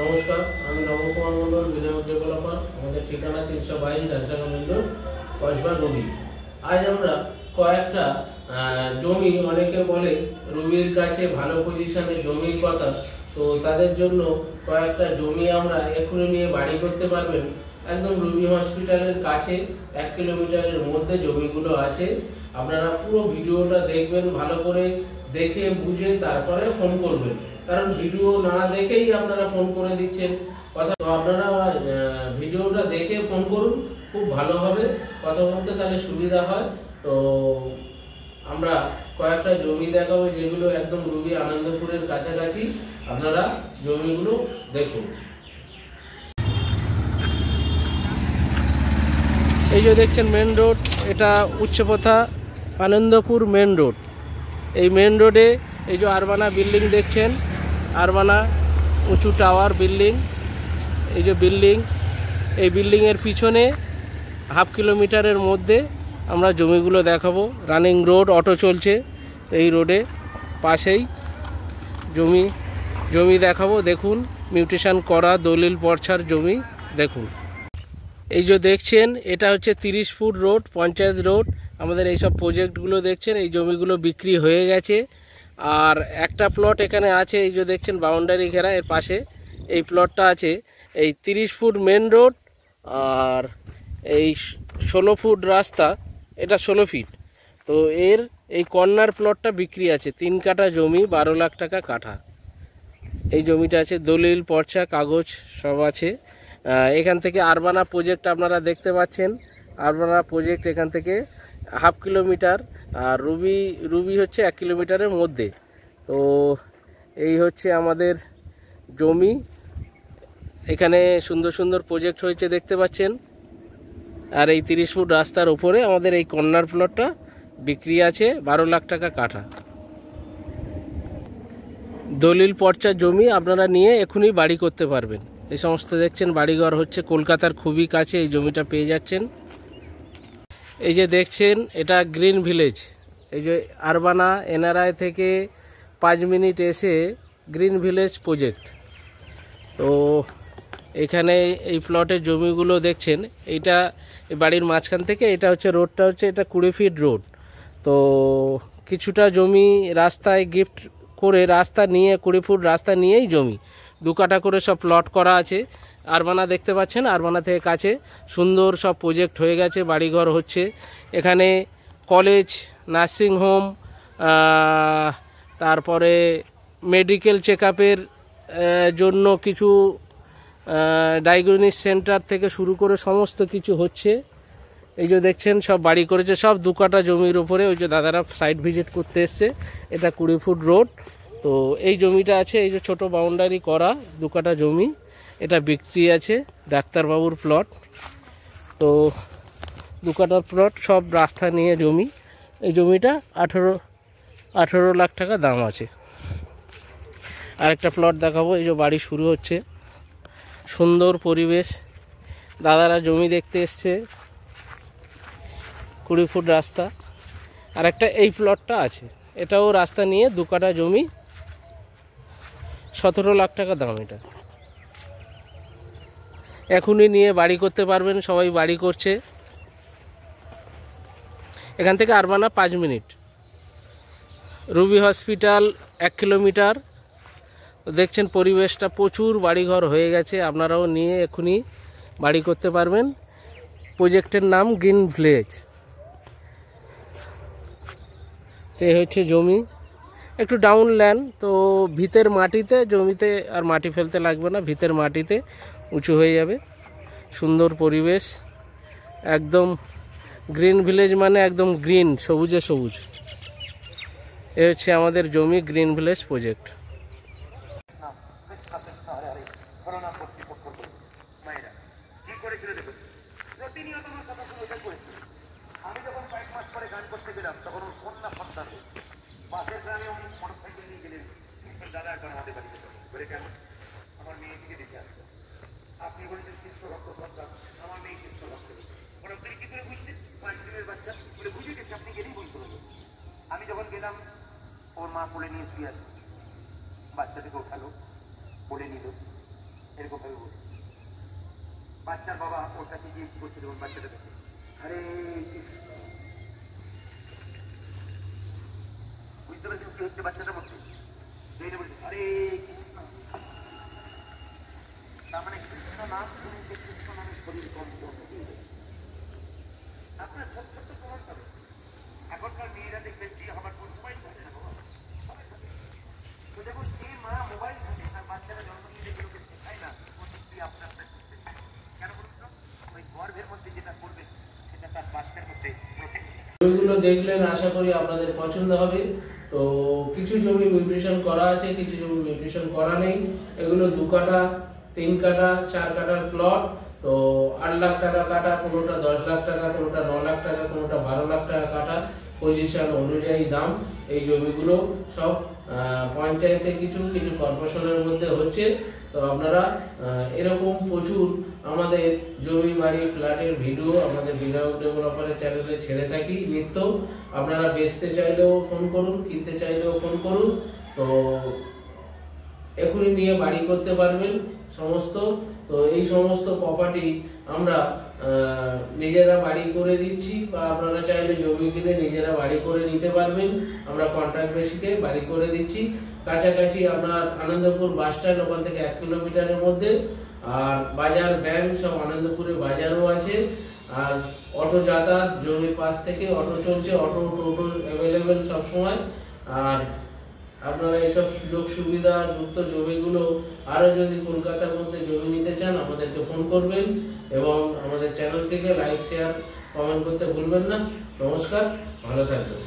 নমস্কার, আমি নবকুমার মন্ডল, বিনিয়োগ ডেভেলপার। আমাদের ঠিকানা 322 রাজডাঙ্গা মেইন রোড, কসবা, রবি। আজ আমরা কয়েকটা জমি, অনেকে বলে রবির কাছে ভালো পজিশনে জমির কথা, তো তাদের জন্য কয়েকটা জমি আমরা এক্ষুনি নিয়ে বাড়ি করতে পারবেন। একদম রবি হসপিটালের কাছে 1 কিলোমিটারের মধ্যে জমিগুলো আছে। আপনারা পুরো ভিডিওটা দেখবেন, ভালো করে দেখে বুঝে তারপরে ফোন করবেন, কারণ ভিডিও না দেখেই আপনারা ফোন করে দিচ্ছেন কথা। তো আপনারা ভিডিওটা দেখে ফোন করুন, খুব ভালো হবে, কথা বলতে তাহলে সুবিধা হয়। তো আমরা কয়েকটা জমি দেখাবো যেগুলো একদম রবি আনন্দপুরের কাছাকাছি। আপনারা জমিগুলো দেখুন। এই যে দেখছেন মেন রোড, এটা উচ্চপথা আনন্দপুর মেন রোড। এই মেন রোডে এই যে আরবানা বিল্ডিং দেখছেন, আরবানা উঁচু টাওয়ার বিল্ডিং। এই যে বিল্ডিং, এই বিল্ডিংয়ের পিছনে 1/2 কিলোমিটারের মধ্যে আমরা জমিগুলো দেখাবো। রানিং রোড, অটো চলছে, তো এই রোডে পাশেই জমি দেখাবো। দেখুন, মিউটেশন করা দলিল পর্চার জমি দেখুন। এই যে দেখছেন, এটা হচ্ছে 30 ফুট রোড, পঞ্চায়েত রোড। আমাদের এইসব প্রজেক্টগুলো দেখছেন, এই জমিগুলো বিক্রি হয়ে গেছে। আর একটা প্লট এখানে আছে, এই যে দেখছেন বাউন্ডারি ঘেরা, এর পাশে এই প্লটটা আছে। এই 30 ফুট মেন রোড আর এই 16 ফুট রাস্তা, এটা 16 ফিট। তো এর এই কর্নার প্লটটা বিক্রি আছে, 3 কাঠা জমি, 12 লাখ টাকা কাঠা। এই জমিটা আছে, দলিল পর্চা কাগজ সব আছে। এখান থেকে আরবানা প্রজেক্ট আপনারা দেখতে পাচ্ছেন। আরবানা প্রজেক্ট এখান থেকে 1/2 কিলোমিটার, আর রুবি হচ্ছে 1 কিলোমিটারের মধ্যে। তো এই হচ্ছে আমাদের জমি। এখানে সুন্দর সুন্দর প্রজেক্ট হয়েছে দেখতে পাচ্ছেন। আর এই 30 ফুট রাস্তার উপরে আমাদের এই কর্নার প্লটটা বিক্রি আছে, 12 লাখ টাকা কাঠা। দলিল পর্চার জমি, আপনারা নিয়ে এখনই বাড়ি করতে পারবেন। এই সমস্ত দেখছেন বাড়িঘর হচ্ছে, কলকাতার খুবই কাছে এই জমিটা পেয়ে যাচ্ছেন। এই যে দেখছেন, এটা গ্রিন ভিলেজ। এই যে আরবানা এনআরআই থেকে 5 মিনিট এসে গ্রিন ভিলেজ প্রজেক্ট। তো এখানে এই প্লটের জমিগুলো দেখছেন, এইটা বাড়ির মাঝখান থেকে, এটা হচ্ছে রোডটা হচ্ছে, এটা 20 ফিট রোড। তো কিছুটা জমি রাস্তায় গিফট করে, রাস্তা নিয়ে 20 ফুট রাস্তা নিয়েই জমি 2 কাঠা করে সব প্লট করা আছে। আরবানা দেখতে পাচ্ছেন, আরবানা থেকে কাছে সুন্দর সব প্রজেক্ট হয়ে গেছে, বাড়িঘর হচ্ছে। এখানে কলেজ, নার্সিং হোম, তারপরে মেডিকেল চেক আপের জন্য কিছু ডায়াগনস্টিক সেন্টার থেকে শুরু করে সমস্ত কিছু হচ্ছে। এই যে দেখছেন সব বাড়ি করেছে, সব 2 কাঠা জমির উপরে। ওই যে দাদারা সাইট ভিজিট করতে এসছে, এটা 20 ফুট রোড। তো এই জমিটা আছে, এই যে ছোট বাউন্ডারি করা 2 কাঠা জমি, এটা বিক্রি আছে, ডাক্তারবাবুর প্লট। তো 2 কাঠার প্লট, সব রাস্তা নিয়ে জমি। এই জমিটা 18 লাখ টাকা দাম আছে। আরেকটা প্লট দেখাবো, এই যে বাড়ি শুরু হচ্ছে, সুন্দর পরিবেশ। দাদারা জমি দেখতে এসছে, 20 ফুট রাস্তা। আর একটা এই প্লটটা আছে, এটাও রাস্তা নিয়ে 2 কাঠা জমি, 17 লাখ টাকা দাম। এটা এখনই নিয়ে বাড়ি করতে পারবেন, সবাই বাড়ি করছে। এখান থেকে Urbana 5 minute, Ruby hospital 1 kilometre. দেখছেন পরিবেশটা, প্রচুর বাড়িঘর হয়ে গেছে, আপনারাও নিয়ে এখনই বাড়ি করতে পারবেন। প্রজেক্টের নাম গ্রিন ভিলেজ। তো এই হচ্ছে জমি, একটু ডাউন ল্যান্ড, তো ভিতের মাটিতে, জমিতে আর মাটি ফেলতে লাগবে না, ভিতের মাটিতে উঁচু হয়ে যাবে। সুন্দর পরিবেশ, একদম গ্রিন ভিলেজ মানে একদম গ্রিন, সবুজে সবুজ। এ হচ্ছে আমাদের জমি, গ্রিন ভিলেজ প্রজেক্ট। আমি যখন কয়েক মাস পরে গান করতে গেলাম, তখন ওর কন্যা সন্তান পাশের গ্রামে মোটরসাইকেল নিয়ে গেলেন, দাদা এখন আমাদের বাড়িতে বলে, কেন? আমার মেয়েটিকে দেখে আসতো। আপনি বলেছেন কৃষ্ণ ভক্ত সন্তান, আমার মেয়ে কৃষ্ণ ভক্ত। ওরা আপনি কি করে বুঝলেন? 5 দিনের বাচ্চা বলে, বুঝে গেছি, আপনি গেলেই বই করবেন। আমি যখন গেলাম, ওর মা কোলে নিয়ে শুয়ে আছে, বাচ্চাটাকে ওঠালো, কোলে নিল, এরকম ভাবে বলি। বাচ্চার বাবা ওর কাছে গিয়ে কি করছে দেখুন, বাচ্চাটা দেখে আরে বুঝতে পারছেন কি হচ্ছে বাচ্চাটার মধ্যে? বলছে আরে কৃষ্ণ, তার মানে কৃষ্ণ নাম শুনতে কৃষ্ণ নামে শরীর কম্পন হয়ে যায়। আপনার ছোট ছোট্ট প্রমাণ পাবে। এখনকার মেয়েরা দেখবেন যে আমার কোন মোবাইল থাকে না বাবা, তো দেখুন যে মা মোবাইল থাকে তার বাচ্চারা জন্ম নিয়ে যেগুলোকে শেখায় না ও কি আপনার কেন বলুন তো? ওই গর্ভের মধ্যে যেটা করবে সেটা তার বাচ্চার মধ্যে জমিগুলো দেখলেন, আশা করি আপনাদের পছন্দ হবে। তো কিছু জমি মিউটেশন করা আছে, কিছু জমি মিউটেশন করা নেই। এগুলো 2 কাঠা, 3 কাঠা, 4 কাঠার প্লট। তো 8 লাখ টাকা কাটা, কোনোটা 10 লাখ টাকা, কোনোটা 9 লাখ টাকা, কোনোটা 12 লাখ টাকা কাটা, পজিশন অনুযায়ী দাম। এই জমিগুলো সব পঞ্চায়েতে কিছু কিছু কর্পোরেশনের মধ্যে হচ্ছে। তো আপনারা এরকম প্রচুর আমাদের জমি বাড়ি ফ্ল্যাটের ভিডিও আমাদের বিনায়ক ডেভেলপারের চ্যানেলে ছেড়ে থাকি নিত্য। আপনারা বেচতে চাইলেও ফোন করুন, কিনতে চাইলেও ফোন করুন। তো এখনই নিয়ে বাড়ি করতে পারবেন সমস্ত। তো এই সমস্ত প্রপার্টি আমরা নিজেরা বাড়ি করে দিচ্ছি, বা আপনারা চাইলে জমি কিনে নিজেরা বাড়ি করে নিতে পারবেন। আমরা কন্ট্রাক্ট বেসিকে বাড়ি করে দিচ্ছি। কাছাকাছি আপনার আনন্দপুর বাস স্ট্যান্ড, ওখান থেকে 1 কিলোমিটারের মধ্যে। আর বাজার, ব্যাংক সব আনন্দপুরে বাজারও আছে। আর অটো যাতায়াত, জমির পাশ থেকে অটো চলছে, অটো টোটো অ্যাভেলেবেল সবসময়। আর আপনারা এইসব সুযোগ সুবিধা যুক্ত জমিগুলো আরো যদি কলকাতার মধ্যে জমি নিতে চান আমাদেরকে ফোন করবেন, এবং আমাদের চ্যানেলটিকে লাইক, শেয়ার, কমেন্ট করতে ভুলবেন না। নমস্কার, ভালো থাকবেন।